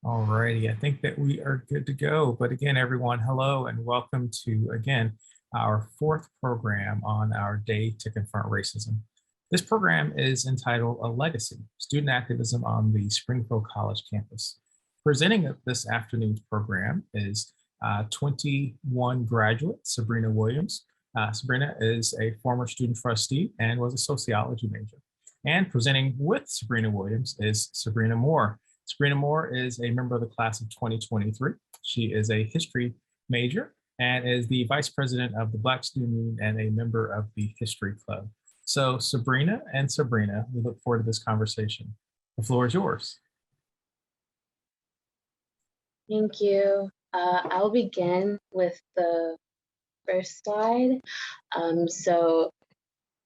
Alrighty, I think that we are good to go. But again, everyone, hello and welcome to, again, our fourth program on our Day to Confront Racism. This program is entitled A Legacy, Student Activism on the Springfield College campus. Presenting this afternoon's program is 21 graduate Sabrina Williams. Sabrina is a former student trustee and was a sociology major. And presenting with Sabrina Williams is Sabrina Moore. Sabrina Moore is a member of the class of 2023. She is a history major and is the vice president of the Black Student Union and a member of the History Club. So Sabrina, we look forward to this conversation. The floor is yours. Thank you. I'll begin with the first slide. So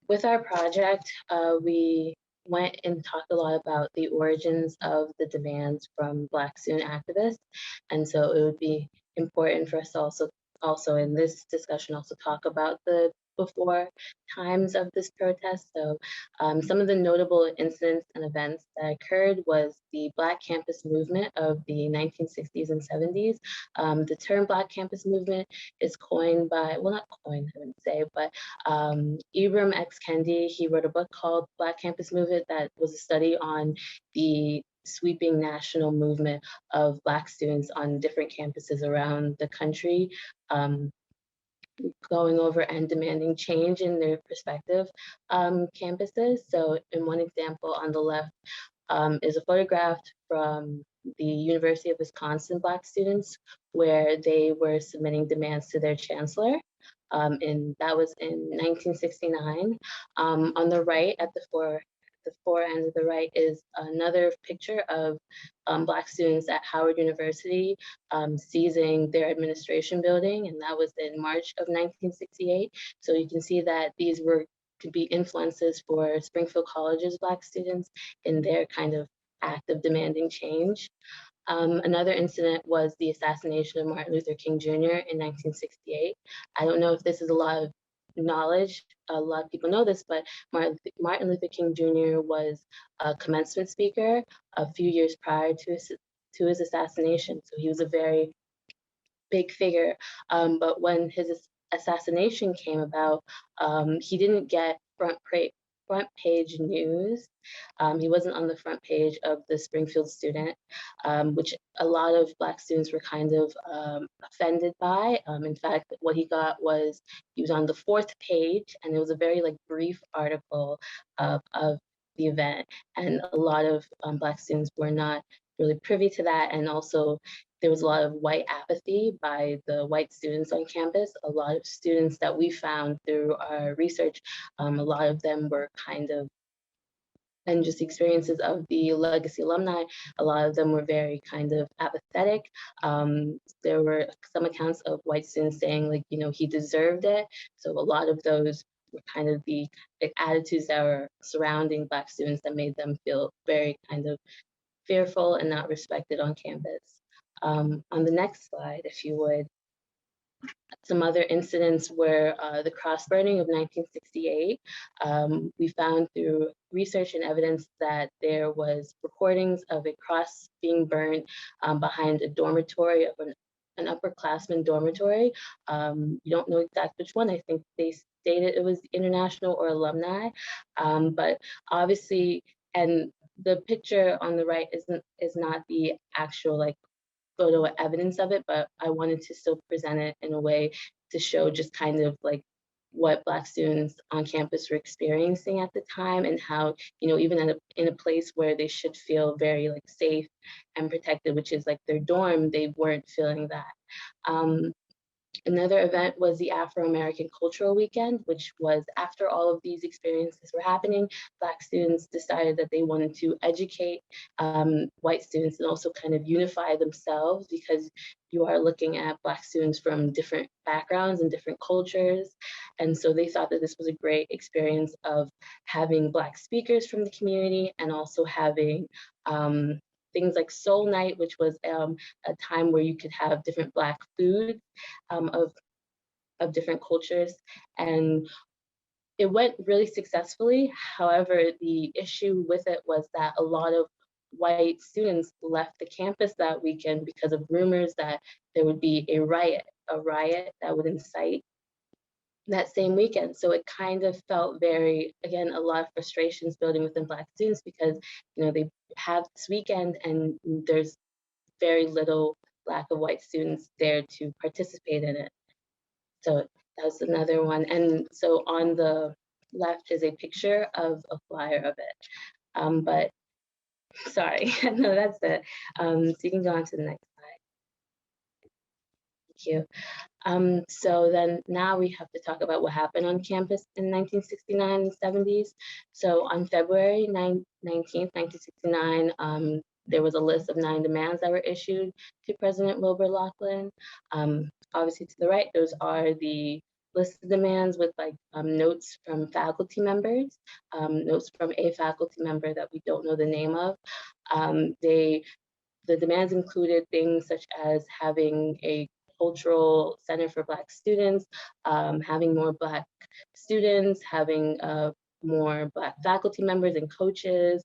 with our project, we went and talked a lot about the origins of the demands from Black student activists. And so it would be important for us to also in this discussion also talk about the before times of this protest. So some of the notable incidents and events that occurred was the Black campus movement of the 1960s and 70s. The term Black campus movement is coined by, well, not coined, I wouldn't say, but Ibram X. Kendi, he wrote a book called Black Campus Movement that was a study on the sweeping national movement of Black students on different campuses around the country, going over and demanding change in their respective campuses. So in one example on the left is a photograph from the University of Wisconsin Black students where they were submitting demands to their chancellor. And that was in 1969. On the right, at the far end of the right, is another picture of Black students at Howard University seizing their administration building, and that was in March of 1968. So you can see that these could be influences for Springfield College's Black students in their kind of act of demanding change. Another incident was the assassination of Martin Luther King Jr. in 1968. I don't know if this is a lot of knowledge, a lot of people know this, but Martin Luther King Jr. was a commencement speaker a few years prior to his assassination. So he was a very big figure. But when his assassination came about, he didn't get front page news. He wasn't on the front page of the Springfield Student, which a lot of Black students were kind of offended by. In fact, what he got was he was on the fourth page, and it was a very brief article of the event, and a lot of Black students were not really privy to that, and also there was a lot of white apathy by the white students on campus. A lot of students that we found through our research, a lot of them were kind of, and just experiences of the legacy alumni, a lot of them were very kind of apathetic. There were some accounts of white students saying he deserved it. So a lot of those were kind of the attitudes that were surrounding Black students that made them feel very kind of fearful and not respected on campus. On the next slide, if you would, some other incidents were the cross burning of 1968. We found through research and evidence that there was recordings of a cross being burned behind a dormitory of an upperclassman dormitory. You don't know exactly which one. I think they stated it was international or alumni, but obviously, and the picture on the right is not the actual photo evidence of it, but I wanted to still present it in a way to show just kind of what Black students on campus were experiencing at the time, and how, even in a place where they should feel very safe and protected, which is their dorm, they weren't feeling that. Another event was the Afro-American Cultural Weekend, which was after all of these experiences were happening, Black students decided that they wanted to educate white students and also kind of unify themselves, because you are looking at Black students from different backgrounds and different cultures. And so they thought that this was a great experience of having Black speakers from the community, and also having things like Soul Night, which was a time where you could have different Black foods of different cultures. And it went really successfully. However, the issue with it was that a lot of white students left the campus that weekend because of rumors that there would be a riot that would incite that same weekend. So it kind of felt very, again, a lot of frustrations building within Black students because, they have this weekend and there's very little lack of white students there to participate in it. So that was another one. And so on the left is a picture of a flyer of it. But sorry, no, that's it. So you can go on to the next slide. Thank you. So then now we have to talk about what happened on campus in 1969 and 70s. So on February 19th, 1969, there was a list of 9 demands that were issued to President Wilbur Laughlin. Obviously to the right, those are the list of demands with notes from faculty members, notes from a faculty member that we don't know the name of. The demands included things such as having a cultural center for Black students, having more Black students, having more Black faculty members and coaches,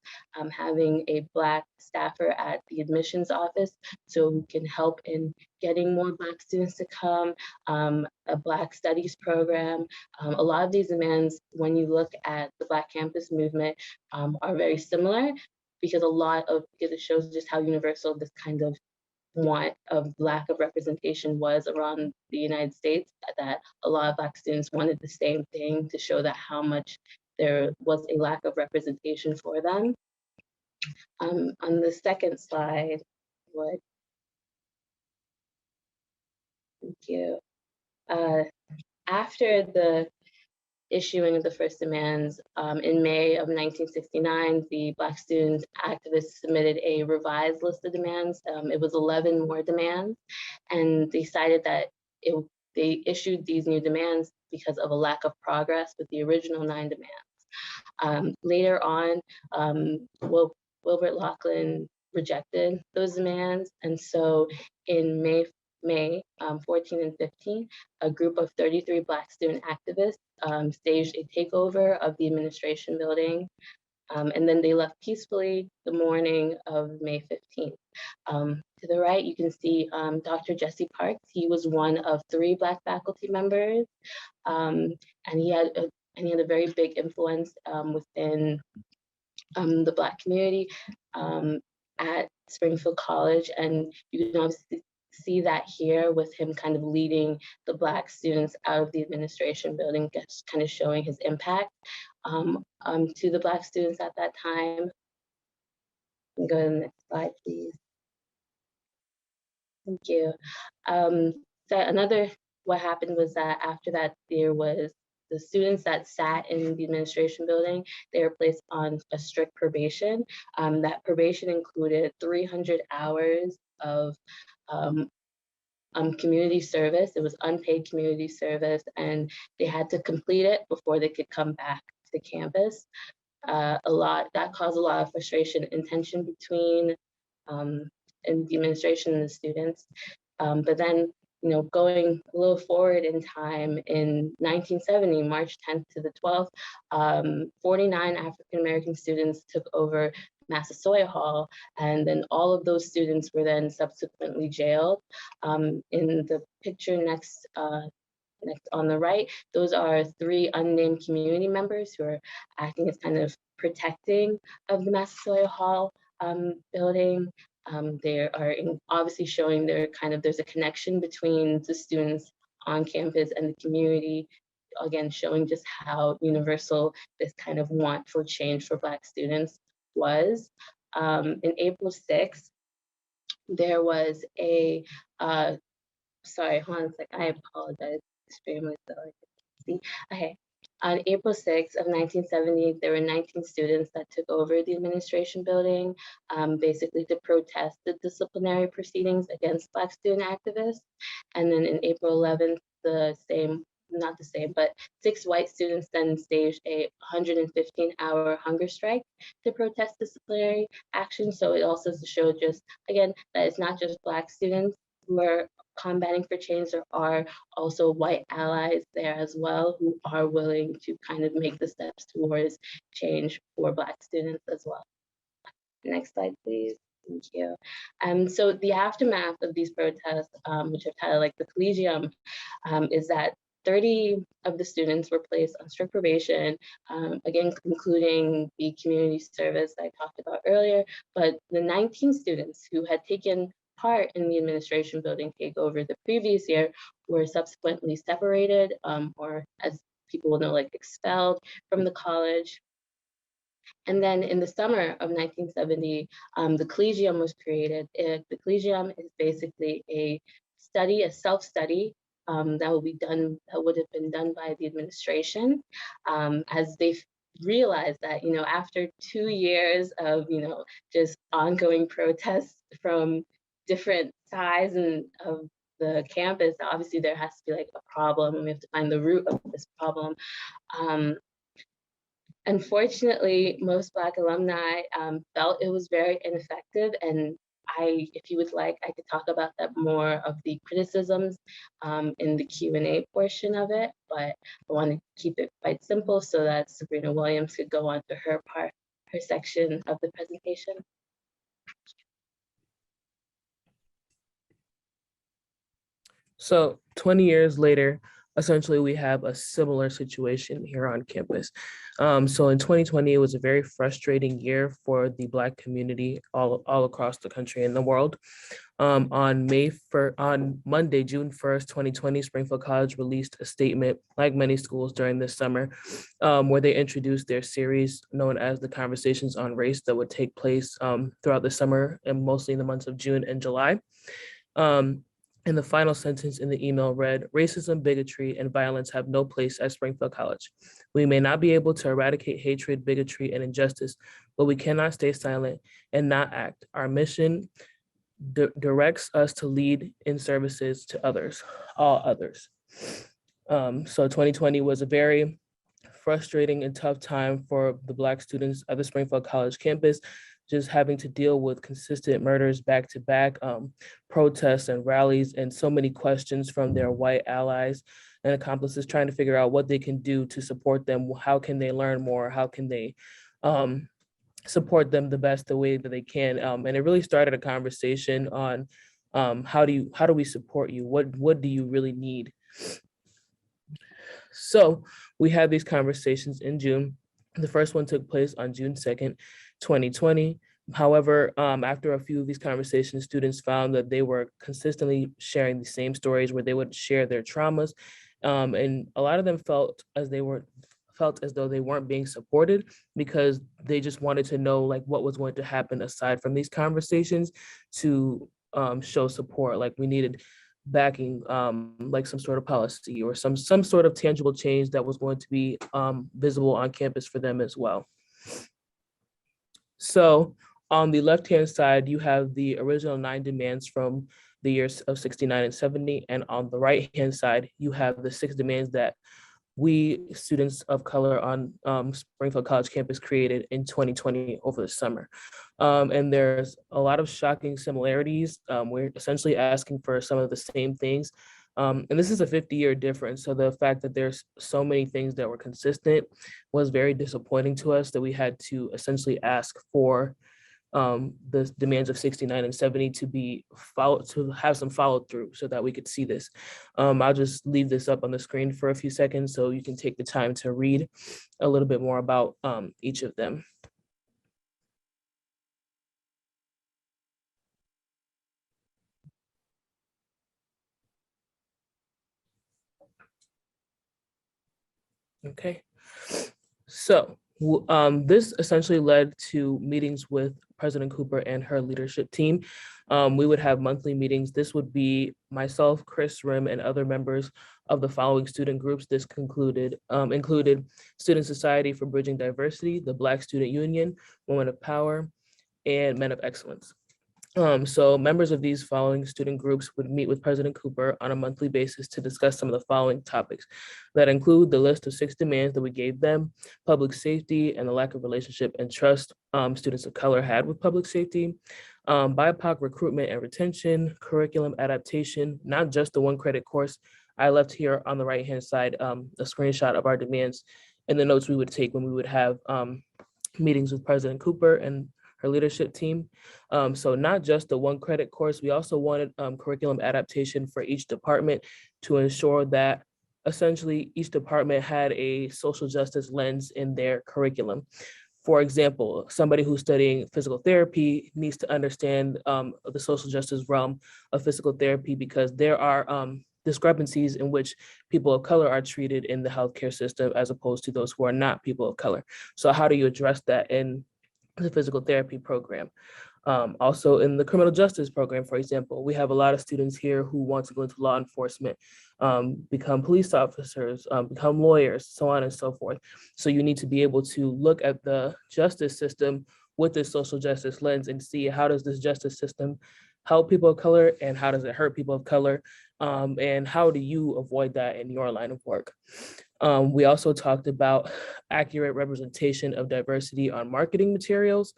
having a Black staffer at the admissions office so who can help in getting more Black students to come, a Black studies program. A lot of these demands, when you look at the Black campus movement, are very similar because it shows just how universal this kind of want of lack of representation was around the United States, that a lot of Black students wanted the same thing to show that how much there was a lack of representation for them. On the second slide, thank you. After the issuing of the first demands in May of 1969, the Black student activists submitted a revised list of demands. It was 11 more demands, and they cited that they issued these new demands because of a lack of progress with the original 9 demands. Later on, Wilbert Laughlin rejected those demands, and so in May 14 and 15, a group of 33 Black student activists staged a takeover of the administration building, and then they left peacefully the morning of May 15th. To the right, you can see Dr. Jesse Parks. He was one of 3 Black faculty members, and he had a very big influence within the Black community at Springfield College, and you can obviously see that here with him kind of leading the Black students out of the administration building, just kind of showing his impact to the Black students at that time. You can go to the next slide, please. Thank you. What happened was that after that, there was the students that sat in the administration building, they were placed on a strict probation. That probation included 300 hours of community service. It was unpaid community service, and they had to complete it before they could come back to campus. That caused a lot of frustration and tension between in the administration and the students. But then, going a little forward in time, in 1970, March 10th to the 12th, 49 African-American students took over Massasoit Hall, and then all of those students were then subsequently jailed. In the picture next on the right, those are 3 unnamed community members who are acting as kind of protecting of the Massasoit Hall building. They are obviously showing there's a connection between the students on campus and the community, again, showing just how universal this kind of want for change for Black students was. In April 6th, there was a, sorry, hold on a sec, I apologize extremely sorry. See, okay. On April 6th of 1978, there were 19 students that took over the administration building, basically to protest the disciplinary proceedings against Black student activists. And then in April 11th, not the same, but 6 white students then staged a 115-hour hunger strike to protest disciplinary action. So it also showed just, again, that it's not just Black students who are combating for change. There are also white allies there as well who are willing to kind of make the steps towards change for Black students as well. Next slide, please. Thank you. So the aftermath of these protests, which are titled like the Collegium, is that 30 of the students were placed on strict probation, again, including the community service I talked about earlier, but the 19 students who had taken part in the administration building takeover the previous year were subsequently separated, or as people will know, like expelled from the college. And then in the summer of 1970, the Collegium was created. The Collegium is basically a study, a self-study that would have been done by the administration, as they realized that, after 2 years of, just ongoing protests from different sides and of the campus, obviously there has to be like a problem, and we have to find the root of this problem. Unfortunately, most Black alumni felt it was very ineffective, and if you would like, I could talk about that more of the criticisms in the Q&A portion of it, but I want to keep it quite simple so that Sabrina Williams could go on to her section of the presentation. So 20 years later, essentially we have a similar situation here on campus. So in 2020, it was a very frustrating year for the Black community all across the country and the world. On Monday, June 1st, 2020, Springfield College released a statement, like many schools during this summer, where they introduced their series known as the Conversations on Race that would take place throughout the summer and mostly in the months of June and July. And the final sentence in the email read, "Racism, bigotry, and violence have no place at Springfield College. We may not be able to eradicate hatred, bigotry, and injustice, but we cannot stay silent and not act. Our mission directs us to lead in services to others, all others." So 2020 was a very frustrating and tough time for the Black students at the Springfield College campus, just having to deal with consistent murders back to back, protests and rallies, and so many questions from their white allies and accomplices trying to figure out what they can do to support them. How can they learn more? How can they support them the way that they can? And it really started a conversation on how do we support you? What do you really need? So we had these conversations in June. The first one took place on June 2nd, 2020. However, after a few of these conversations, students found that they were consistently sharing the same stories where they would share their traumas. And a lot of them felt as though they weren't being supported because they just wanted to know like what was going to happen aside from these conversations to show support. Like we needed backing, like some sort of policy or some sort of tangible change that was going to be visible on campus for them as well. So on the left-hand side, you have the original 9 demands from the years of 69 and 70. And on the right-hand side, you have the 6 demands that we students of color on Springfield College campus created in 2020 over the summer. And there's a lot of shocking similarities. We're essentially asking for some of the same things. And this is a 50-year difference. So the fact that there's so many things that were consistent was very disappointing to us, that we had to essentially ask for the demands of 69 and 70 to have some follow through so that we could see this. I'll just leave this up on the screen for a few seconds so you can take the time to read a little bit more about each of them. Okay, so this essentially led to meetings with President Cooper and her leadership team. We would have monthly meetings. This would be myself, Chris Rim, and other members of the following student groups. This included Student Society for Bridging Diversity, the Black Student Union, Women of Power, and Men of Excellence. So members of these following student groups would meet with President Cooper on a monthly basis to discuss some of the following topics that include the list of 6 demands that we gave them, public safety and the lack of relationship and trust students of color had with public safety, BIPOC recruitment and retention, curriculum adaptation, not just the 1 credit course. I left here on the right-hand side a screenshot of our demands and the notes we would take when we would have meetings with President Cooper and her leadership team. So not just the 1 credit course, we also wanted curriculum adaptation for each department to ensure that essentially each department had a social justice lens in their curriculum. For example, somebody who's studying physical therapy needs to understand the social justice realm of physical therapy, because there are discrepancies in which people of color are treated in the healthcare system as opposed to those who are not people of color. So how do you address that in the physical therapy program? Also in the criminal justice program, for example, we have a lot of students here who want to go into law enforcement, become police officers, become lawyers, so on and so forth. So you need to be able to look at the justice system with this social justice lens and see how does this justice system help people of color and how does it hurt people of color, and how do you avoid that in your line of work. We also talked about accurate representation of diversity on marketing materials,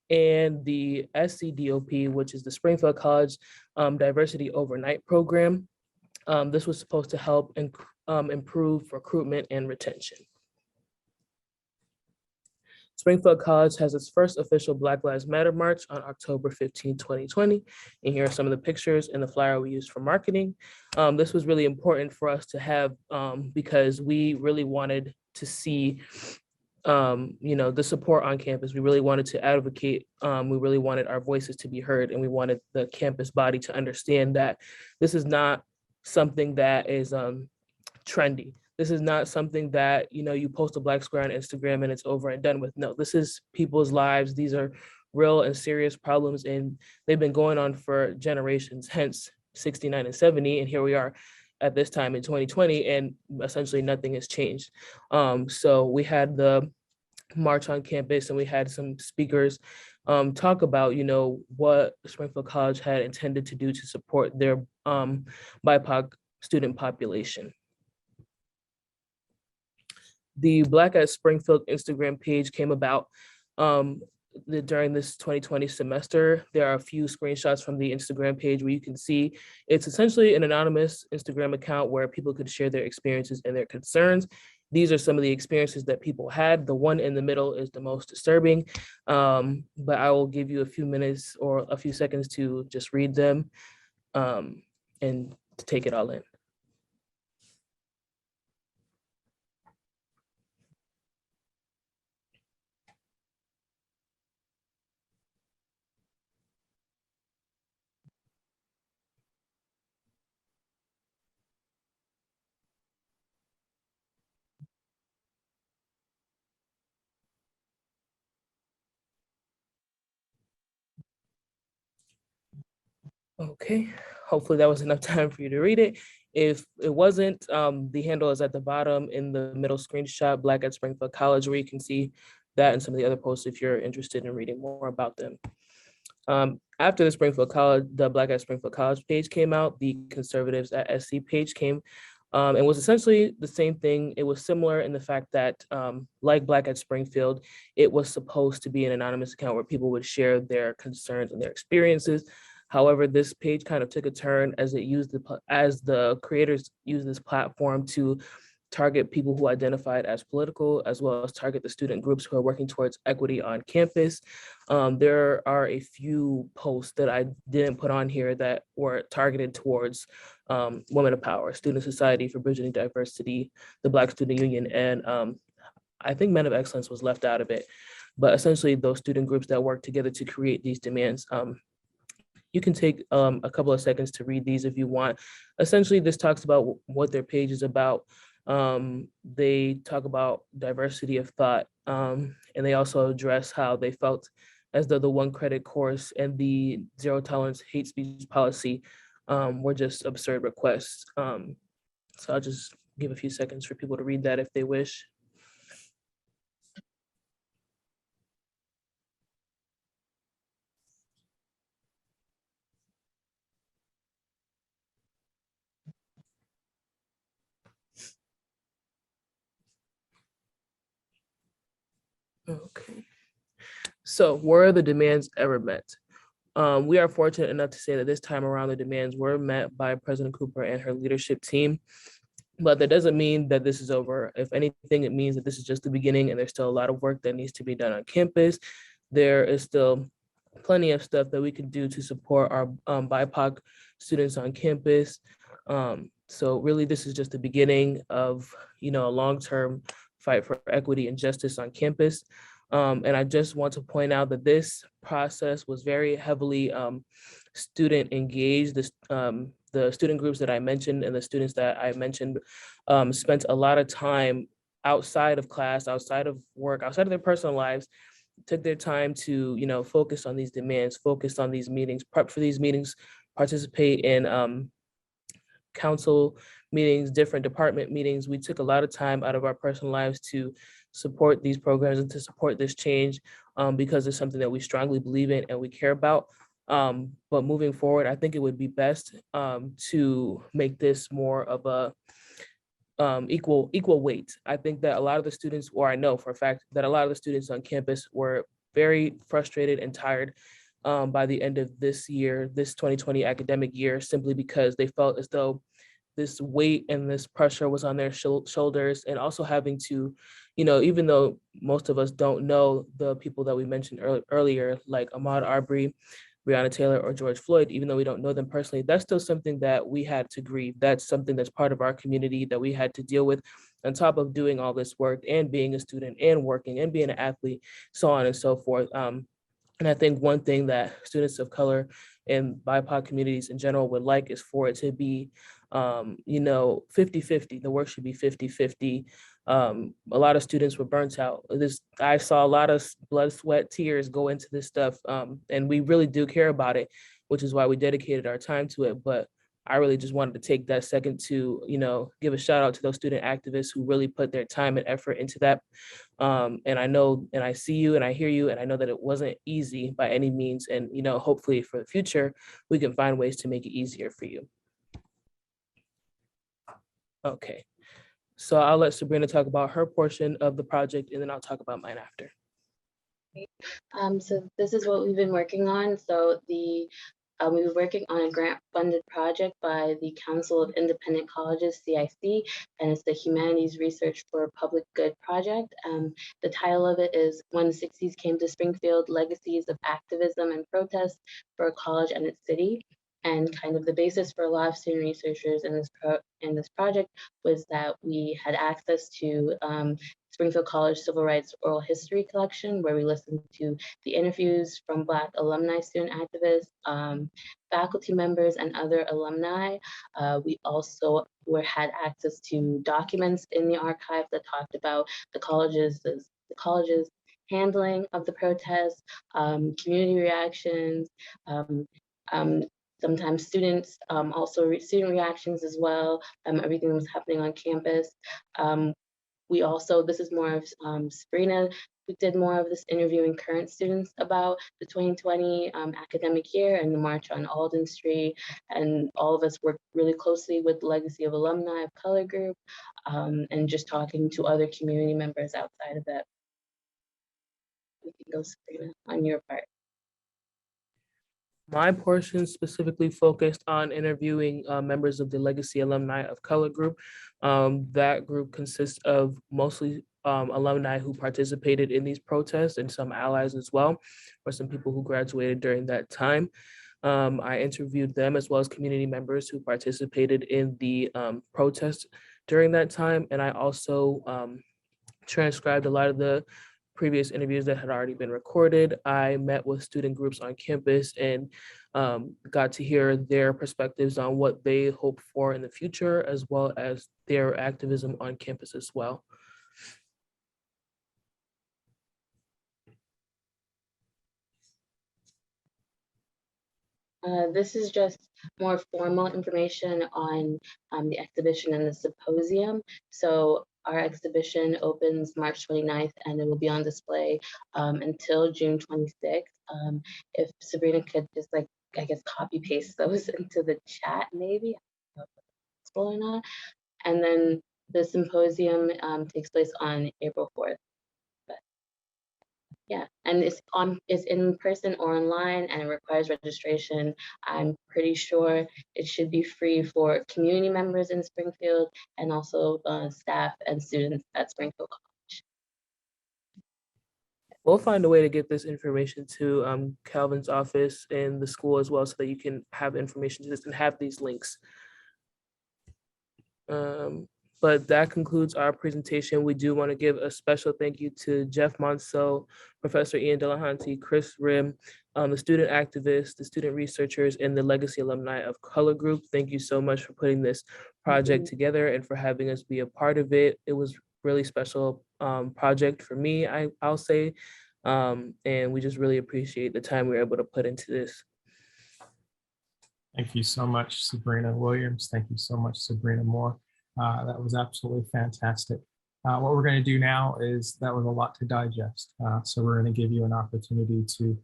and the SCDOP, which is the Springfield College Diversity Overnight Program. This was supposed to help improve recruitment and retention. Springfield College has its first official Black Lives Matter March on October 15, 2020. And here are some of the pictures and the flyer we used for marketing. This was really important for us to have because we really wanted to see the support on campus. We really wanted to advocate. We really wanted our voices to be heard, and we wanted the campus body to understand that this is not something that is trendy. This is not something that, you post a Black square on Instagram and it's over and done with. No, this is people's lives. These are real and serious problems, and they've been going on for generations, hence 69 and 70. And here we are at this time in 2020, and essentially nothing has changed. So we had the march on campus, and we had some speakers talk about, what Springfield College had intended to do to support their BIPOC student population. The Black at Springfield Instagram page came about during this 2020 semester. There are a few screenshots from the Instagram page where you can see it's essentially an anonymous Instagram account where people could share their experiences and their concerns. These are some of the experiences that people had. The one in the middle is the most disturbing, but I will give you a few minutes or a few seconds to just read them and to take it all in. Okay, hopefully that was enough time for you to read it. If it wasn't, the handle is at the bottom in the middle screenshot, Black at Springfield College, where you can see that and some of the other posts if you're interested in reading more about them. After the Black at Springfield College page came out, the Conservatives at SC page came and was essentially the same thing. It was similar in the fact that, like Black at Springfield, it was supposed to be an anonymous account where people would share their concerns and their experiences. However, this page kind of took a turn as the creators used this platform to target people who identified as political, as well as target the student groups who are working towards equity on campus. There are a few posts that I didn't put on here that were targeted towards Women of Power, Student Society for Bridging Diversity, the Black Student Union, and I think Men of Excellence was left out of it. But essentially those student groups that work together to create these demands. You can take a couple of seconds to read these if you want. Essentially, this talks about what their page is about. They talk about diversity of thought, and they also address how they felt as though the 1 credit course and the zero tolerance hate speech policy were just absurd requests. So I'll just give a few seconds for people to read that if they wish. Okay. So were the demands ever met? We are fortunate enough to say that this time around the demands were met by President Cooper and her leadership team, but that doesn't mean that this is over. If anything, it means that this is just the beginning and there's still a lot of work that needs to be done on campus. There is still plenty of stuff that we can do to support our BIPOC students on campus. So really, this is just the beginning of, a long-term fight for equity and justice on campus. And I just want to point out that this process was very heavily student engaged. The student groups that I mentioned and the students that I mentioned spent a lot of time outside of class, outside of work, outside of their personal lives, took their time to, focus on these demands, focus on these meetings, prep for these meetings, participate in council meetings, different department meetings. We took a lot of time out of our personal lives to support these programs and to support this change because it's something that we strongly believe in and we care about. But moving forward, I think it would be best to make this more of a equal weight. I think that a lot of the students, or I know for a fact that a lot of the students on campus were very frustrated and tired by the end of this year, this 2020 academic year, simply because they felt as though this weight and this pressure was on their shoulders, and also having to, even though most of us don't know the people that we mentioned earlier, like Ahmaud Arbery, Breonna Taylor, or George Floyd, even though we don't know them personally, that's still something that we had to grieve. That's something that's part of our community that we had to deal with, on top of doing all this work and being a student and working and being an athlete, so on and so forth. And I think one thing that students of color and BIPOC communities in general would like is for it to be 50-50. The work should be 50-50. A lot of students were burnt out. I saw a lot of blood, sweat, tears go into this stuff. And we really do care about it, which is why we dedicated our time to it. But I really just wanted to take that second to, give a shout out to those student activists who really put their time and effort into that. And I know, and I see you and I hear you, and I know that it wasn't easy by any means. And, hopefully for the future, we can find ways to make it easier for you. Okay, so I'll let Sabrina talk about her portion of the project, and then I'll talk about mine after. So this is what we've been working on. So we were working on a grant-funded project by the Council of Independent Colleges, CIC, and it's the Humanities Research for Public Good project. The title of it is When the 60s Came to Springfield, Legacies of Activism and Protest for a College and its City. And kind of the basis for a lot of student researchers in this project was that we had access to Springfield College Civil Rights Oral History Collection, where we listened to the interviews from Black alumni student activists, faculty members, and other alumni. We also had access to documents in the archive that talked about the college's handling of the protests, community reactions, sometimes students, also student reactions as well, everything that was happening on campus. We also, this is more of Sabrina, we did more of this interviewing current students about the 2020 academic year and the March on Alden Street. And all of us worked really closely with the Legacy of Alumni of Color Group and just talking to other community members outside of that. We can go, Sabrina, on your part. My portion specifically focused on interviewing members of the Legacy Alumni of Color Group. That group consists of mostly alumni who participated in these protests and some allies as well, or some people who graduated during that time. I interviewed them as well as community members who participated in the protest during that time. And I also transcribed a lot of the previous interviews that had already been recorded. I met with student groups on campus and got to hear their perspectives on what they hope for in the future, as well as their activism on campus as well. This is just more formal information on the exhibition and the symposium. So our exhibition opens March 29th and it will be on display until June 26th. If Sabrina could just I guess copy paste those into the chat maybe, I don't know if it's possible or not. And then the symposium takes place on April 4th. Yeah, and it's in person or online, and it requires registration. I'm pretty sure it should be free for community members in Springfield and also staff and students at Springfield College. We'll find a way to get this information to Calvin's office and the school as well, so that you can have information to this and have these links. But that concludes our presentation. We do want to give a special thank you to Jeff Monceau, Professor Ian Delahanty, Chris Rim, the student activists, the student researchers, and the Legacy Alumni of Color Group. Thank you so much for putting this project together and for having us be a part of it. It was really special project for me, I'll say. And we just really appreciate the time we were able to put into this. Thank you so much, Sabrina Williams. Thank you so much, Sabrina Moore. That was absolutely fantastic. What we're going to do now is, that was a lot to digest. So we're going to give you an opportunity to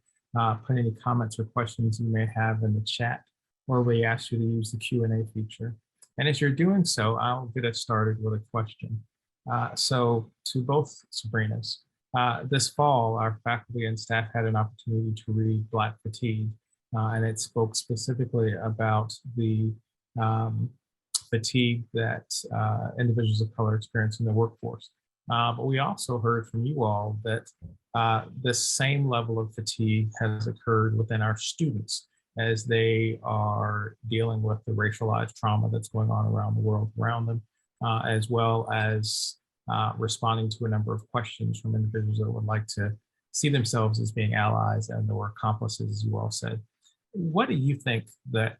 put any comments or questions you may have in the chat, or we ask you to use the Q&A feature. And as you're doing so, I'll get us started with a question. So to both Sabrinas, this fall, our faculty and staff had an opportunity to read Black Fatigue, and it spoke specifically about the fatigue that individuals of color experience in the workforce. But we also heard from you all that this same level of fatigue has occurred within our students as they are dealing with the racialized trauma that's going on around the world around them, as well as responding to a number of questions from individuals that would like to see themselves as being allies and or accomplices, as you all said. What do you think that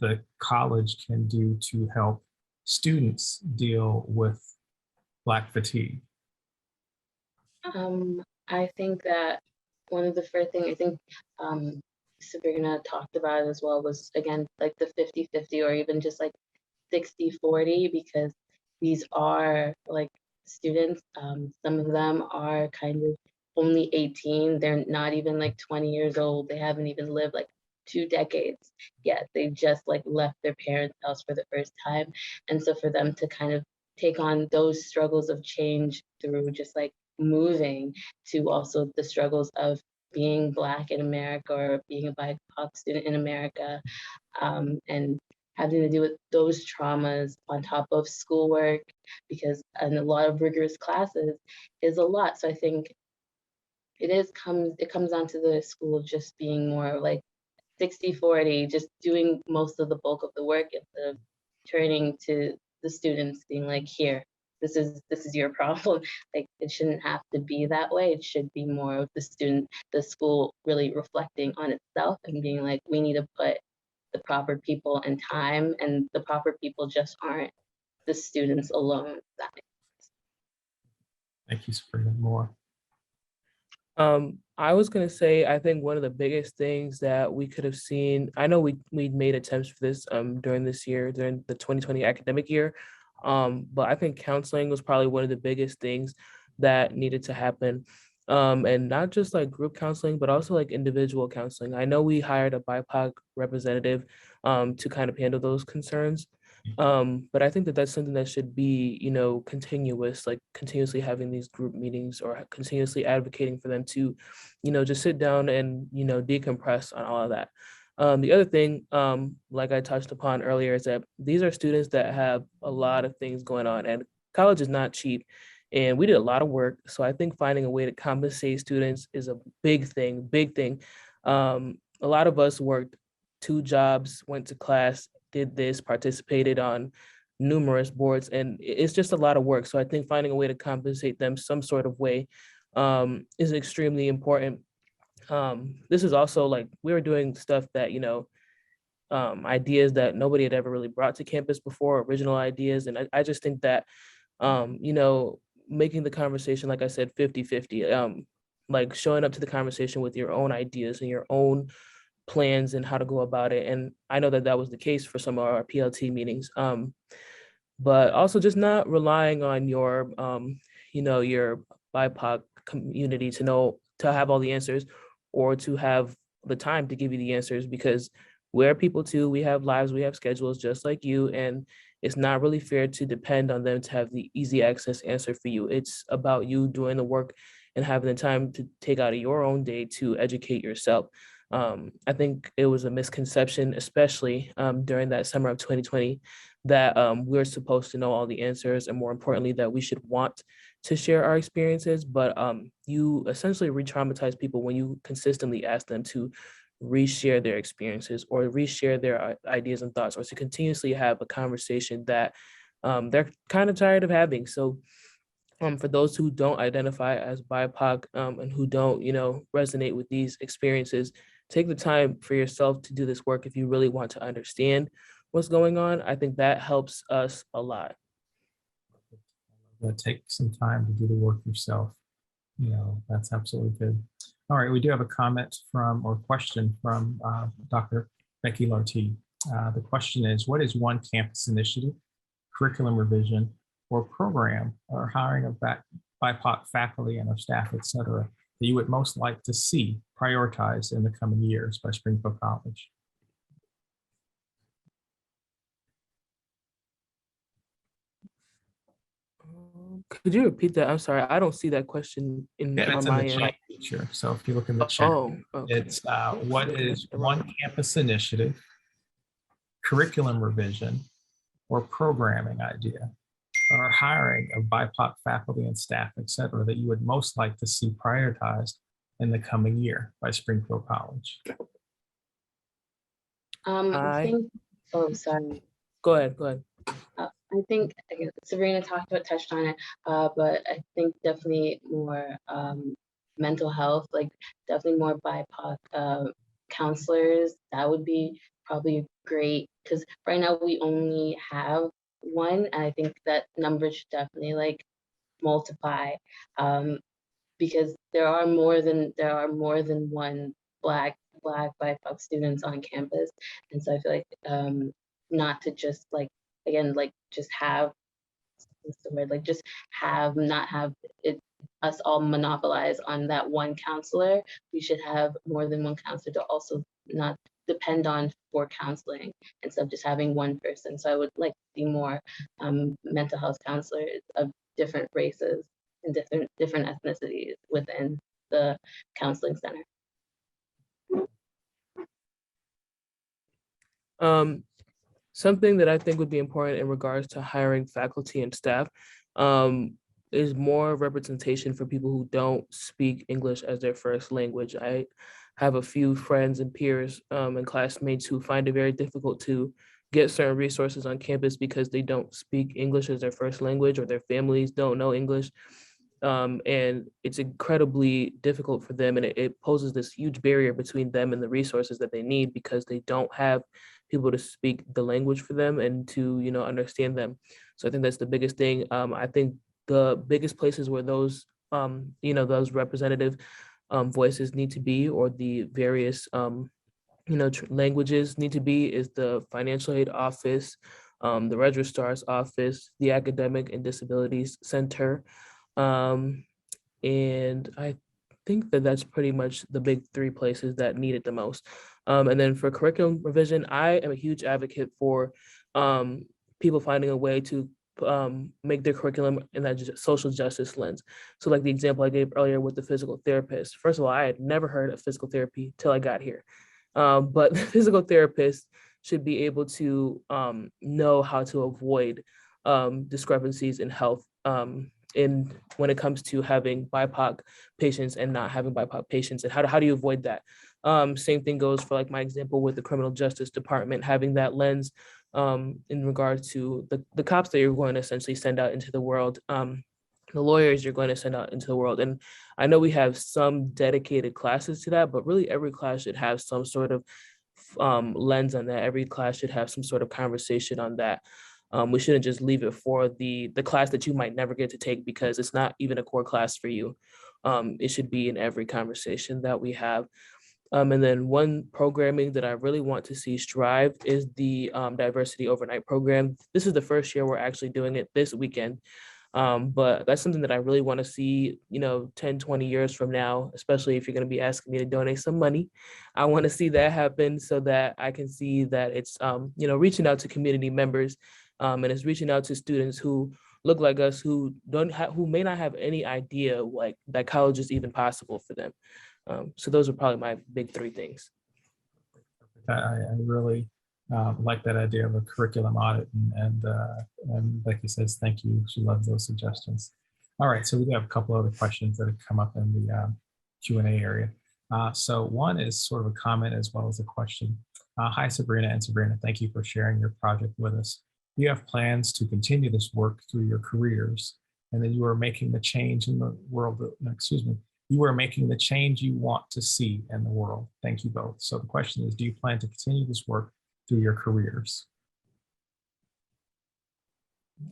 the college can do to help students deal with Black fatigue? I think that one of the first things, I think Sabrina talked about as well, was again like the 50-50 or even just like 60-40, because these are like students. Some of them are kind of only 18. They're not even like 20 years old. They haven't even lived like 2 decades yet. They just like left their parents' house for the first time. And so for them to kind of take on those struggles of change through just like moving, to also the struggles of being Black in America or being a BIPOC student in America, and having to deal with those traumas on top of schoolwork, because in a lot of rigorous classes is a lot. So I think it comes down to the school just being more like 60-40, just doing most of the bulk of the work, instead of turning to the students being like, here, this is your problem. Like, it shouldn't have to be that way. It should be more of the school really reflecting on itself and being like, we need to put the proper people and time, and the proper people just aren't the students alone. Thank you, Sabrina Moore. I was gonna say, I think one of the biggest things that we could have seen, I know we made attempts for this during this year, during the 2020 academic year, but I think counseling was probably one of the biggest things that needed to happen. And not just like group counseling, but also like individual counseling. I know we hired a BIPOC representative to kind of handle those concerns. But I think that that's something that should be, continuous, like continuously having these group meetings or continuously advocating for them to, just sit down and, decompress on all of that. The other thing, like I touched upon earlier, is that these are students that have a lot of things going on, and college is not cheap. And we did a lot of work. So I think finding a way to compensate students is a big thing, big thing. A lot of us worked 2 jobs, went to class, did this, participated on numerous boards, and it's just a lot of work. So I think finding a way to compensate them some sort of way is extremely important. This is also like, we were doing stuff that, ideas that nobody had ever really brought to campus before, original ideas. And I just think that, making the conversation, like I said, 50-50, like showing up to the conversation with your own ideas and your own plans and how to go about it. And I know that that was the case for some of our PLT meetings, but also just not relying on your, your BIPOC community to have all the answers, or to have the time to give you the answers, because we're people too. We have lives, we have schedules just like you, and it's not really fair to depend on them to have the easy access answer for you. It's about you doing the work and having the time to take out of your own day to educate yourself. I think it was a misconception, especially during that summer of 2020, that we're supposed to know all the answers, and more importantly, that we should want to share our experiences, but you essentially re-traumatize people when you consistently ask them to reshare their experiences or reshare their ideas and thoughts, or to continuously have a conversation that they're kind of tired of having. So for those who don't identify as BIPOC and who don't, resonate with these experiences, take the time for yourself to do this work if you really want to understand what's going on. I think that helps us a lot. Take some time to do the work yourself. That's absolutely good. All right, we do have a comment from, or question from Dr. Becky Lartigue. The question is, what is one campus initiative, curriculum revision, or program, or hiring of BIPOC faculty and of staff, et cetera, that you would most like to see prioritized in the coming years by Springfield College? Could you repeat that? I'm sorry, I don't see that question Yeah, on it's in my the end. chat feature. So if you look in the chat, Okay. it's what is one campus initiative, curriculum revision, or programming idea, or hiring of BIPOC faculty and staff, et cetera, that you would most like to see prioritized in the coming year by Springfield College? I think, oh, sorry. Go ahead. I think Sabrina touched on it, but I think definitely more mental health, like definitely more BIPOC counselors. That would be probably great, because right now we only have one, and I think that number should definitely like multiply, because there are more than one black BIPOC students on campus, and so I feel like not to just like, again, like just have, what's the word, like just have, not have it, us all monopolize on that one counselor. We should have more than one counselor to also not depend on for counseling, instead of just having one person. So I would like to see more mental health counselors of different races and different ethnicities within the counseling center. Something that I think would be important in regards to hiring faculty and staff is more representation for people who don't speak English as their first language. I have a few friends and peers and classmates who find it very difficult to get certain resources on campus because they don't speak English as their first language, or their families don't know English. And it's incredibly difficult for them, and it poses this huge barrier between them and the resources that they need, because they don't have people to speak the language for them and to understand them. So I think that's the biggest thing. I think the biggest places where those those representative voices need to be, or the various languages need to be, is the financial aid office, the registrar's office, the academic and disabilities center. And I think that that's pretty much the big three places that need it the most. And then for curriculum revision, I am a huge advocate for people finding a way to make their curriculum in that social justice lens. So like the example I gave earlier with the physical therapist. First of all, I had never heard of physical therapy till I got here. But the physical therapist should be able to know how to avoid discrepancies in health when it comes to having BIPOC patients and not having BIPOC patients, and how do you avoid that? Same thing goes for like my example with the criminal justice department, having that lens in regards to the cops that you're going to essentially send out into the world, the lawyers you're going to send out into the world. And I know we have some dedicated classes to that, but really every class should have some sort of lens on that. Every class should have some sort of conversation on that. We shouldn't just leave it for the class that you might never get to take because it's not even a core class for you. It should be in every conversation that we have. And then one programming that I really want to see strive is the diversity overnight program. This is the first year we're actually doing it this weekend. But that's something that I really want to see, 10, 20 years from now, especially if you're going to be asking me to donate some money. I want to see that happen so that I can see that it's, reaching out to community members, and it's reaching out to students who look like us, who may not have any idea like that college is even possible for them. So those are probably my big three things. I really like that idea of a curriculum audit, and Becky says thank you. She loves those suggestions. All right, so we have a couple other questions that have come up in the Q&A area. So one is sort of a comment as well as a question. Hi, Sabrina and Sabrina, thank you for sharing your project with us. You have plans to continue this work through your careers, and that you are making the change in the world, you are making the change you want to see in the world. Thank you both. So the question is, do you plan to continue this work through your careers?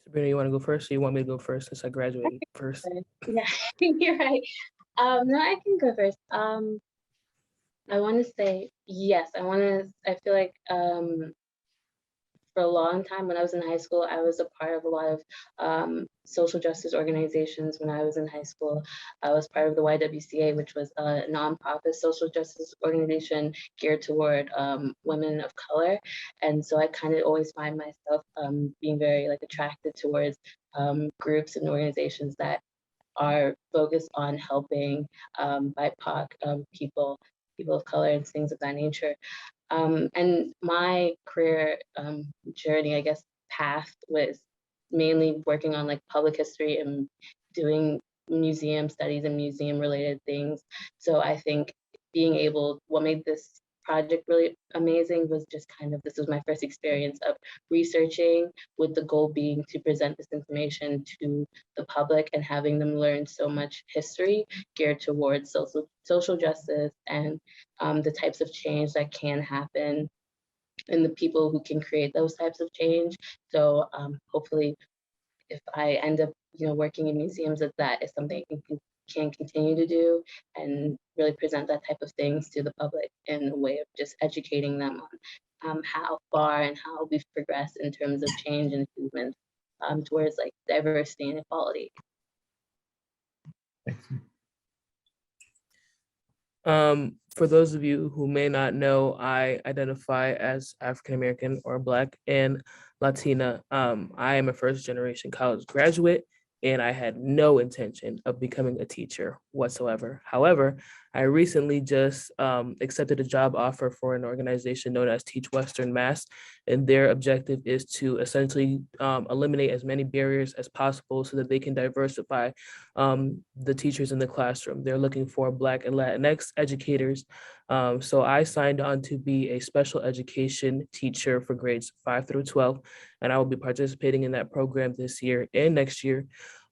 Sabrina, you want to go first, or you want me to go first since I graduated first? Yeah, you're right. No, I can go first. I want to say yes. I feel like for a long time when I was in high school, I was a part of a lot of social justice organizations. When I was in high school, I was part of the YWCA, which was a nonprofit social justice organization geared toward women of color. And so I kind of always find myself being very like attracted towards groups and organizations that are focused on helping BIPOC people of color and things of that nature. And my career journey, I guess, path was mainly working on like public history and doing museum studies and museum related things. So I think what made this project really amazing was just kind of, this was my first experience of researching with the goal being to present this information to the public and having them learn so much history geared towards social justice and the types of change that can happen and the people who can create those types of change. So hopefully if I end up, working in museums, that is something I can continue to do and really present that type of things to the public in a way of just educating them on how far and how we've progressed in terms of change and achievement towards like diversity and equality. Thank you. For those of you who may not know, I identify as African American or Black and Latina. I am a first generation college graduate, and I had no intention of becoming a teacher whatsoever. However, I recently just accepted a job offer for an organization known as Teach Western Mass, and their objective is to essentially eliminate as many barriers as possible so that they can diversify the teachers in the classroom. They're looking for Black and Latinx educators. So I signed on to be a special education teacher for grades 5 through 12, and I will be participating in that program this year and next year.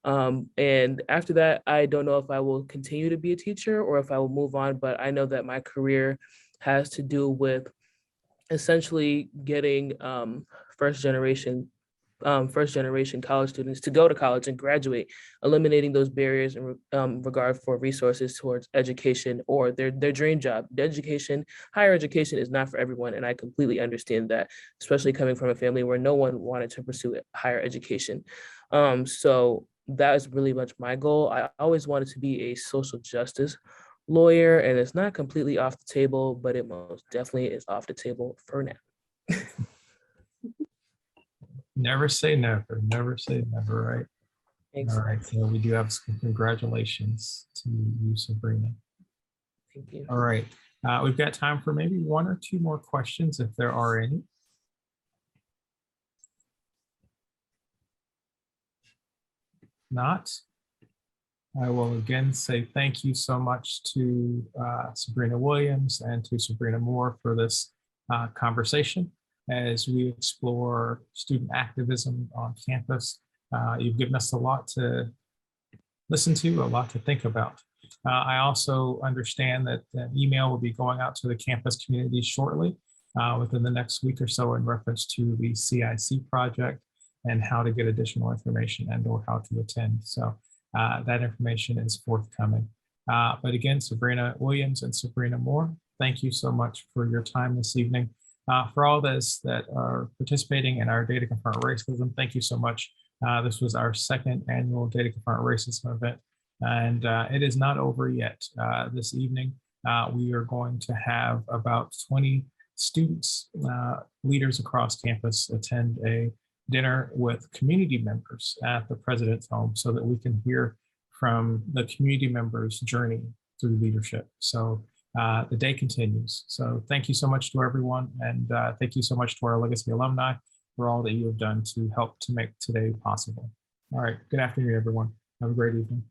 And after that, I don't know if I will continue to be a teacher or if I will move on, but I know that my career has to do with essentially getting first generation college students to go to college and graduate, eliminating those barriers in regard for resources towards education or their dream job. Higher education is not for everyone, and I completely understand that, especially coming from a family where no one wanted to pursue higher education. So that is really much my goal. I always wanted to be a social justice lawyer, and it's not completely off the table, but it most definitely is off the table for now. Never say never, never say never, right? Thanks. All right, so we do have some congratulations to you, Sabrina. Thank you. All right, we've got time for maybe one or two more questions if there are any. Not, I will again say thank you so much to Sabrina Williams and to Sabrina Moore for this conversation as we explore student activism on campus. You've given us a lot to listen to, a lot to think about. I also understand that an email will be going out to the campus community shortly within the next week or so in reference to the CIC project and how to get additional information and or how to attend. So that information is forthcoming. But again, Sabrina Williams and Sabrina Moore, thank you so much for your time this evening. For all those that are participating in our Data Confront Racism, thank you so much. This was our second annual Data Confront Racism event, and it is not over yet. This evening, we are going to have about 20 students, leaders across campus attend a dinner with community members at the president's home so that we can hear from the community members' journey through leadership. So the day continues. So thank you so much to everyone. And thank you so much to our Legacy alumni for all that you have done to help to make today possible. All right, good afternoon, everyone. Have a great evening.